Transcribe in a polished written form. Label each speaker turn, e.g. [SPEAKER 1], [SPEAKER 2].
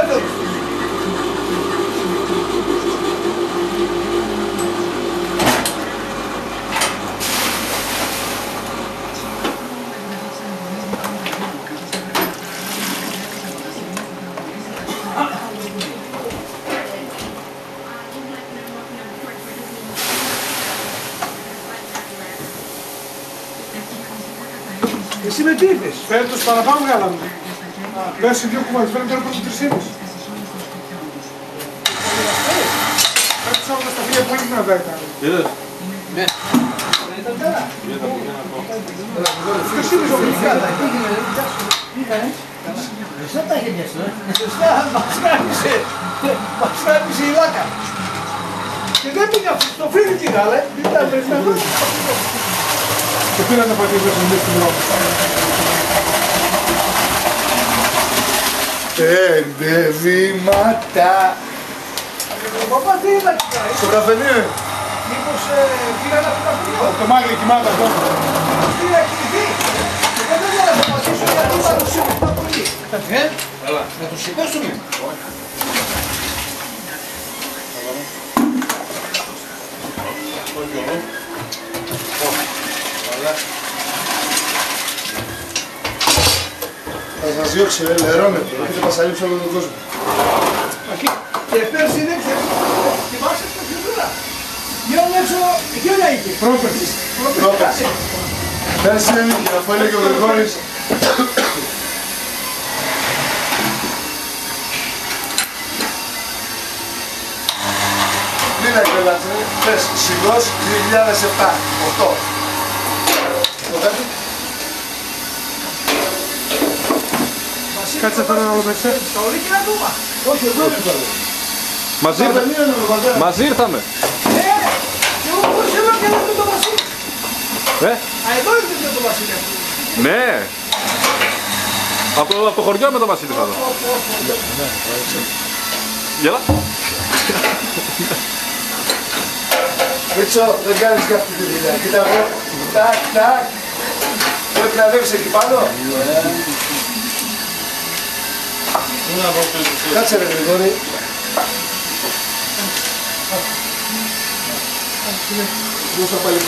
[SPEAKER 1] δεύτερος. Εσύ με τι είπες?
[SPEAKER 2] Φέρε τους παραπάνω γάλα μου. Πέρσι 2 κουβάδες, φέρε τώρα πρώτο 3,5. Φέρε τους άλλους στα φίλια πολύ δυνατά ήταν.
[SPEAKER 3] Είδες.
[SPEAKER 1] Ναι. Ήταν καλά.
[SPEAKER 2] Ποιος είναι ο Γλυκάτα?
[SPEAKER 1] Σωστά τα χέρια σου, Σωστά, μας κράτησε η λάκα. Και δεν πήγα στο φρύδι τη γάλα, δεν ήταν περισμένο.
[SPEAKER 2] Και πήρα να πατήσω μέσα στην δρόμο.
[SPEAKER 4] 5 βήματα.
[SPEAKER 1] Ο παπάς δεν είδα κοιτάει.
[SPEAKER 4] Στο καφενείο.
[SPEAKER 1] Μήπως πήγα να φύγω αυτό.
[SPEAKER 2] Το μάγλι κοιμάται εδώ.
[SPEAKER 1] Πήγα να κοιμηθεί. Και δεν θέλω να σταματήσω γιατί θα το σηκώσουμε πολύ.
[SPEAKER 3] Έλα.
[SPEAKER 1] Να το σηκώσουμε.
[SPEAKER 3] Όχι όλο. Καλά.
[SPEAKER 4] Θα σας διώξει λερόμετρο, έχετε πασαλείψει όλο τον κόσμο.
[SPEAKER 1] Και πέρσι δεν ξέρω. Θυμάσαι το φιωτούρα. Γύρω έξω, χιόνια είχε.
[SPEAKER 2] Πρόπερση.
[SPEAKER 4] Πρόπερση. Πέρσι και αφού έλεγε ο Γρηγόρης. Μίλα κιόλας, πες, Σιγός 2007, 8.
[SPEAKER 2] Κάτσε τώρα να δούμε.
[SPEAKER 1] Τα όλη και να δούμε. Όχι, εδώ δεν θέλω.
[SPEAKER 3] Μαζί ήρθαμε.
[SPEAKER 1] Και εγώ πώς θέλω και να δούμε το Βασίλη. Α, εδώ ήρθε το Βασίλη αυτό.
[SPEAKER 3] Ναι. Από το χωριό με το Βασίλη θα δω. Γέλα.
[SPEAKER 4] Μίτσο, δεν κάνεις και αυτή τη δουλειά. Κοίτα εδώ, τάκ, τάκ. Πρέπει να ανέβεις εκεί πάνω. Κάτσε ρε Γρηγόρη. Δώσα πάλι.